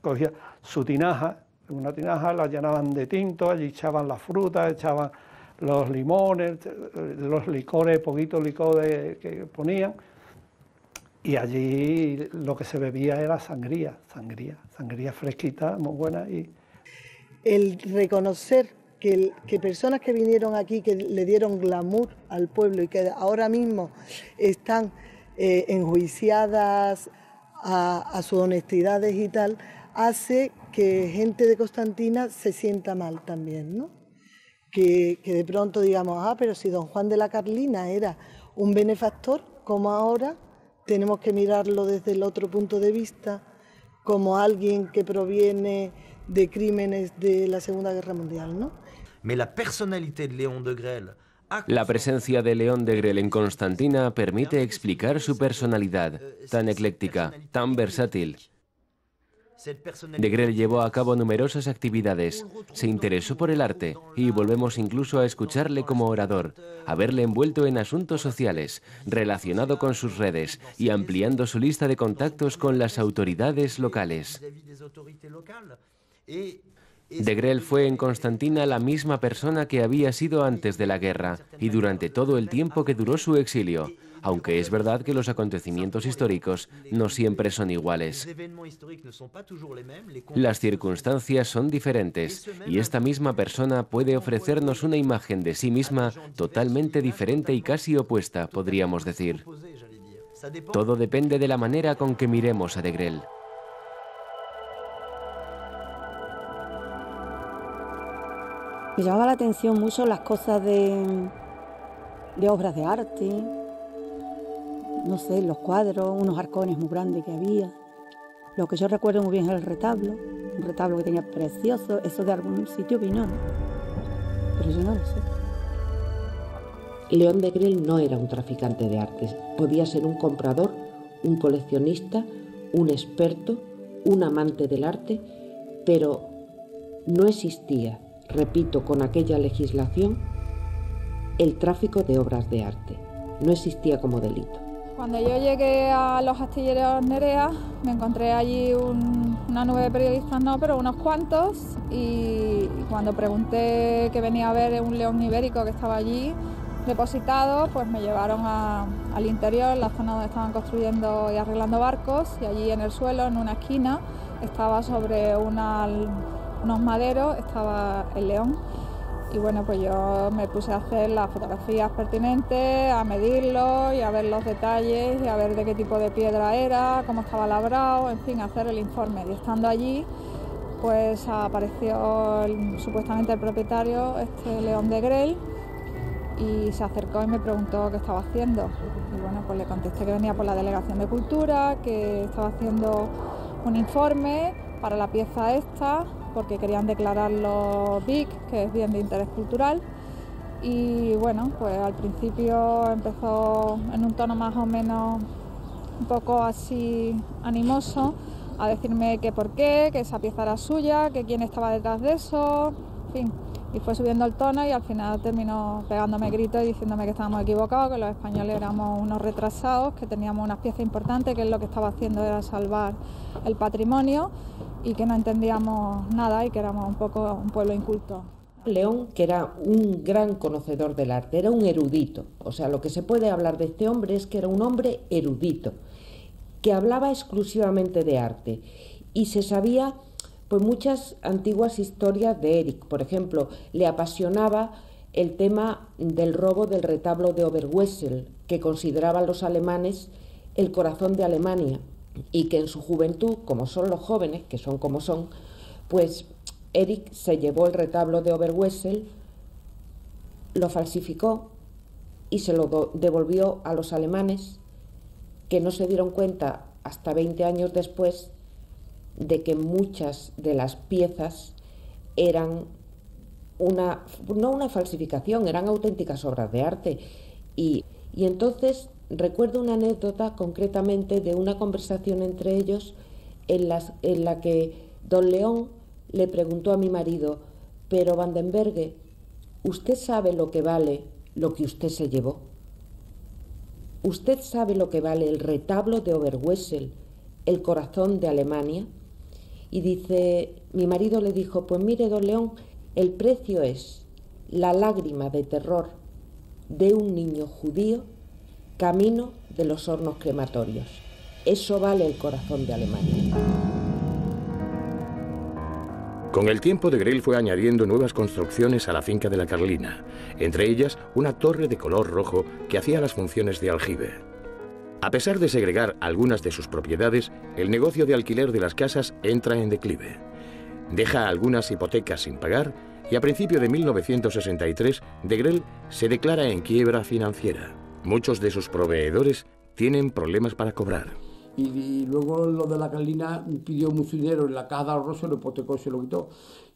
cogía su tinaja, una tinaja, la llenaban de tinto, allí echaban las frutas, echaban los limones, los licores, poquito licor que ponían, y allí lo que se bebía era sangría fresquita, muy buena. Y el reconocer que personas que vinieron aquí, que le dieron glamour al pueblo y que ahora mismo están enjuiciadas a sus honestidades y tal, hace que gente de Constantina se sienta mal también, ¿no? Que de pronto digamos, pero si don Juan de la Carlina era un benefactor, como ahora tenemos que mirarlo desde el otro punto de vista, como alguien que proviene de crímenes de la Segunda Guerra Mundial, ¿no? La presencia de León de Grelle en Constantina permite explicar su personalidad, tan ecléctica, tan versátil. De Grelle llevó a cabo numerosas actividades, se interesó por el arte y volvemos incluso a escucharle como orador, a verle envuelto en asuntos sociales, relacionado con sus redes y ampliando su lista de contactos con las autoridades locales. De Grelle fue en Constantina la misma persona que había sido antes de la guerra y durante todo el tiempo que duró su exilio, aunque es verdad que los acontecimientos históricos no siempre son iguales. Las circunstancias son diferentes y esta misma persona puede ofrecernos una imagen de sí misma totalmente diferente y casi opuesta, podríamos decir. Todo depende de la manera con que miremos a De Grelle. Me llamaba la atención mucho las cosas de obras de arte, no sé, los cuadros, unos arcones muy grandes que había. Lo que yo recuerdo muy bien es el retablo, un retablo que tenía precioso, eso de algún sitio vino, ¿no? Pero yo no lo sé. León de Grelle no era un traficante de artes, podía ser un comprador, un coleccionista, un experto, un amante del arte, pero no existía, repito, con aquella legislación, el tráfico de obras de arte. No existía como delito. Cuando yo llegué a los astilleros Nerea, me encontré allí una nube de periodistas, no, pero unos cuantos, y cuando pregunté qué venía a ver un león ibérico que estaba allí depositado, pues me llevaron al interior, la zona donde estaban construyendo y arreglando barcos, y allí en el suelo, en una esquina, estaba sobre unos maderos, estaba el león. Y bueno, pues yo me puse a hacer las fotografías pertinentes, a medirlo y a ver los detalles y a ver de qué tipo de piedra era, cómo estaba labrado, en fin, hacer el informe. Y estando allí, pues apareció supuestamente el propietario, León de Grelle, y se acercó y me preguntó qué estaba haciendo. Y bueno, pues le contesté que venía por la Delegación de Cultura, que estaba haciendo un informe para la pieza esta, porque querían declararlo BIC, que es bien de interés cultural. Y bueno, pues al principio empezó en un tono más o menos un poco así animoso a decirme que por qué, que esa pieza era suya, que quién estaba detrás de eso, en fin. Y fue subiendo el tono y al final terminó pegándome gritos y diciéndome que estábamos equivocados, que los españoles éramos unos retrasados, que teníamos unas piezas importantes, que él lo que estaba haciendo era salvar el patrimonio y que no entendíamos nada y que éramos un poco un pueblo inculto. León, que era un gran conocedor del arte, era un erudito. O sea, lo que se puede hablar de este hombre es que era un hombre erudito, que hablaba exclusivamente de arte y se sabía pues muchas antiguas historias de Erik. Por ejemplo, le apasionaba el tema del robo del retablo de Oberwesel, que consideraban los alemanes el corazón de Alemania, y que en su juventud, como son los jóvenes, que son como son, pues Erik se llevó el retablo de Oberwesel, lo falsificó y se lo devolvió a los alemanes, que no se dieron cuenta hasta 20 años después de que muchas de las piezas eran no una falsificación, eran auténticas obras de arte. Y entonces recuerdo una anécdota concretamente de una conversación entre ellos en la que don León le preguntó a mi marido: pero Vandenberg, ¿usted sabe lo que vale lo que usted se llevó? ¿Usted sabe lo que vale el retablo de Oberwesel, el corazón de Alemania? Y dice, mi marido le dijo: pues mire, don León, el precio es la lágrima de terror de un niño judío camino de los hornos crematorios. Eso vale el corazón de Alemania. Con el tiempo, de Grell fue añadiendo nuevas construcciones a la finca de la Carlina, entre ellas una torre de color rojo que hacía las funciones de aljibe. A pesar de segregar algunas de sus propiedades, el negocio de alquiler de las casas entra en declive. Deja algunas hipotecas sin pagar y a principios de 1963, de Grell se declara en quiebra financiera. Muchos de sus proveedores tienen problemas para cobrar. Y luego lo de la Carlina pidió mucho dinero en la caja de ahorro, se lo hipotecó y se lo quitó.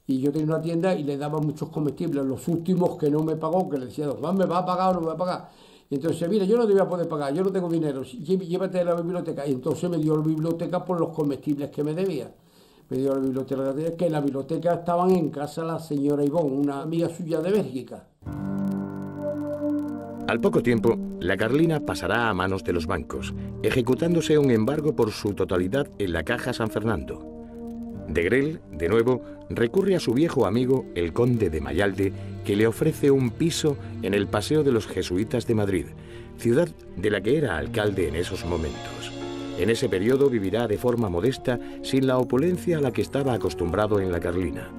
Y yo tenía una tienda y le daba muchos comestibles. Los últimos que no me pagó, que le decía, don Juan, ¿me va a pagar o no me va a pagar? Y entonces, mira, yo no te voy a poder pagar, yo no tengo dinero, llévate a la biblioteca. Y entonces me dio la biblioteca por los comestibles que me debía. Me dio la biblioteca, que en la biblioteca estaban en casa la señora Ivonne, una amiga suya de Bélgica. Al poco tiempo, la Carlina pasará a manos de los bancos, ejecutándose un embargo por su totalidad en la Caja San Fernando. De Grell, de nuevo, recurre a su viejo amigo, el conde de Mayalde, que le ofrece un piso en el Paseo de los Jesuitas de Madrid, ciudad de la que era alcalde en esos momentos. En ese periodo vivirá de forma modesta, sin la opulencia a la que estaba acostumbrado en la Carlina.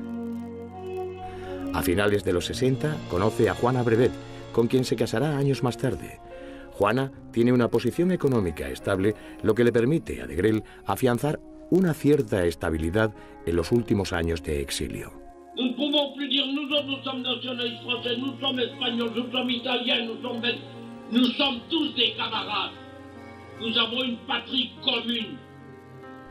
A finales de los 60 conoce a Juana Brevet, con quien se casará años más tarde. Juana tiene una posición económica estable, lo que le permite a de Grell afianzar una cierta estabilidad en los últimos años de exilio. Nous ne pouvons plus dire nous autres, nous sommes nationalistes français, nous sommes espagnols, nous sommes italiens, nous sommes belges, nous sommes tous des camarades. Nous avons une patrie commune.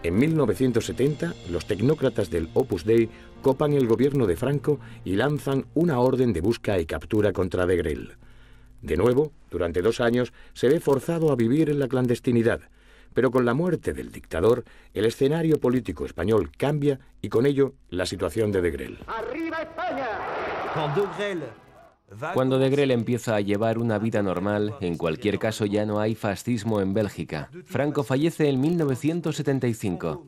En 1970, los tecnócratas del Opus Dei copan el gobierno de Franco y lanzan una orden de busca y captura contra de Grell. De nuevo, durante 2 años, se ve forzado a vivir en la clandestinidad, pero con la muerte del dictador, el escenario político español cambia y con ello la situación de Grell. ¡Arriba España! Cuando de Grell empieza a llevar una vida normal, en cualquier caso ya no hay fascismo en Bélgica. Franco fallece en 1975.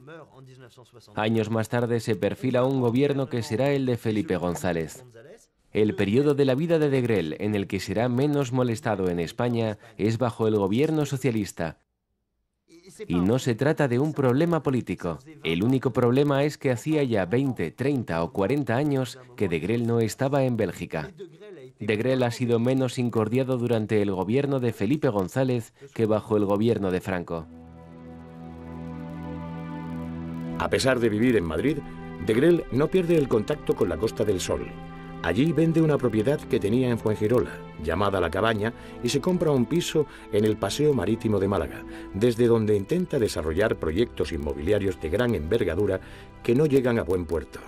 Años más tarde se perfila un gobierno que será el de Felipe González. El periodo de la vida de Grell en el que será menos molestado en España es bajo el gobierno socialista. Y no se trata de un problema político. El único problema es que hacía ya 20, 30 o 40 años que de Grell no estaba en Bélgica. De Grell ha sido menos incordiado durante el gobierno de Felipe González que bajo el gobierno de Franco. A pesar de vivir en Madrid, de Grell no pierde el contacto con la Costa del Sol. Allí vende una propiedad que tenía en Fuengirola, llamada La Cabaña, y se compra un piso en el Paseo Marítimo de Málaga, desde donde intenta desarrollar proyectos inmobiliarios de gran envergadura que no llegan a buen puerto.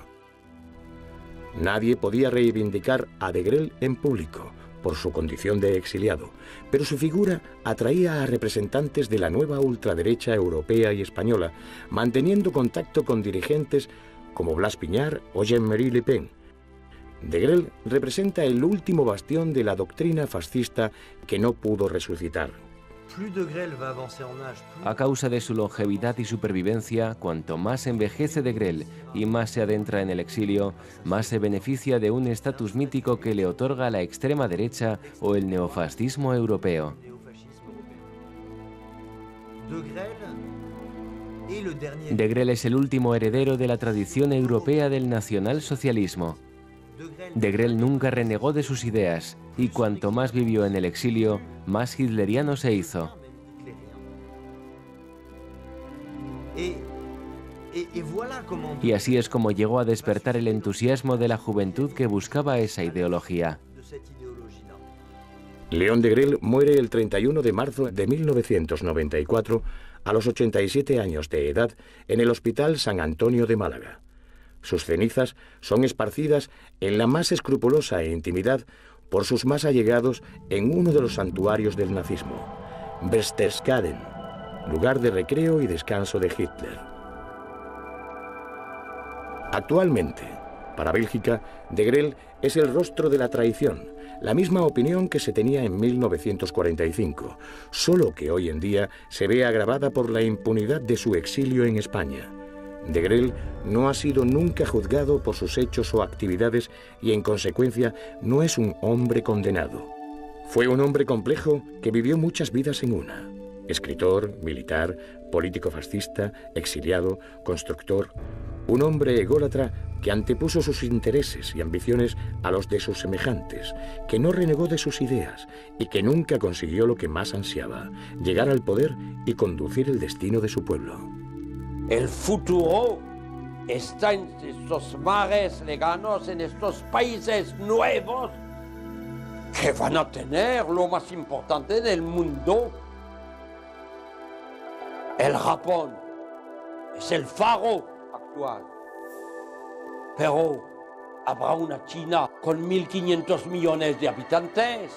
Nadie podía reivindicar a de Grell en público, por su condición de exiliado, pero su figura atraía a representantes de la nueva ultraderecha europea y española, manteniendo contacto con dirigentes como Blas Piñar o Jean-Marie Le Pen. Degrelle representa el último bastión de la doctrina fascista que no pudo resucitar. A causa de su longevidad y supervivencia, cuanto más envejece Degrelle y más se adentra en el exilio, más se beneficia de un estatus mítico que le otorga la extrema derecha o el neofascismo europeo. Degrelle es el último heredero de la tradición europea del nacionalsocialismo. Degrelle nunca renegó de sus ideas y cuanto más vivió en el exilio, más hitleriano se hizo. Y así es como llegó a despertar el entusiasmo de la juventud que buscaba esa ideología. Léon Degrelle muere el 31 de marzo de 1994 a los 87 años de edad en el Hospital San Antonio de Málaga. Sus cenizas son esparcidas en la más escrupulosa intimidad por sus más allegados en uno de los santuarios del nazismo, Berchtesgaden, lugar de recreo y descanso de Hitler. Actualmente, para Bélgica, Degrelle es el rostro de la traición, la misma opinión que se tenía en 1945, solo que hoy en día se ve agravada por la impunidad de su exilio en España. Degrelle no ha sido nunca juzgado por sus hechos o actividades y en consecuencia no es un hombre condenado. Fue un hombre complejo que vivió muchas vidas en una. Escritor, militar, político fascista, exiliado, constructor. Un hombre ególatra que antepuso sus intereses y ambiciones a los de sus semejantes, que no renegó de sus ideas y que nunca consiguió lo que más ansiaba, llegar al poder y conducir el destino de su pueblo. El futuro está en estos mares lejanos, en estos países nuevos que van a tener lo más importante del mundo. El Japón es el faro actual, pero habrá una China con 1.500 millones de habitantes.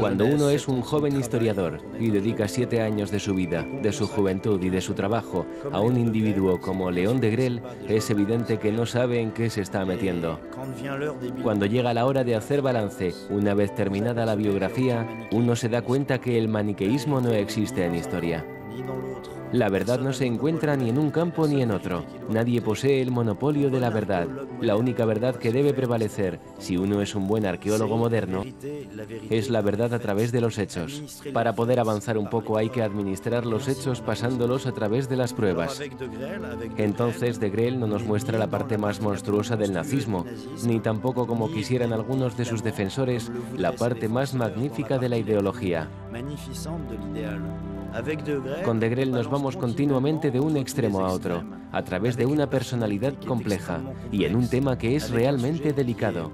Cuando uno es un joven historiador y dedica 7 años de su vida, de su juventud y de su trabajo a un individuo como Léon Degrelle, es evidente que no sabe en qué se está metiendo. Cuando llega la hora de hacer balance, una vez terminada la biografía, uno se da cuenta que el maniqueísmo no existe en historia. La verdad no se encuentra ni en un campo ni en otro. Nadie posee el monopolio de la verdad. La única verdad que debe prevalecer, si uno es un buen arqueólogo moderno, es la verdad a través de los hechos. Para poder avanzar un poco hay que administrar los hechos pasándolos a través de las pruebas. Entonces Degrelle no nos muestra la parte más monstruosa del nazismo, ni tampoco, como quisieran algunos de sus defensores, la parte más magnífica de la ideología. Con Degrelle nos vamos continuamente de un extremo a otro, a través de una personalidad compleja y en un tema que es realmente delicado.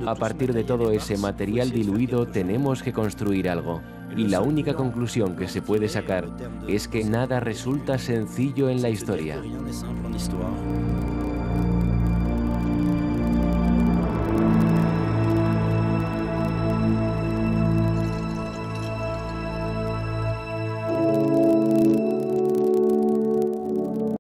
A partir de todo ese material diluido tenemos que construir algo. Y la única conclusión que se puede sacar es que nada resulta sencillo en la historia.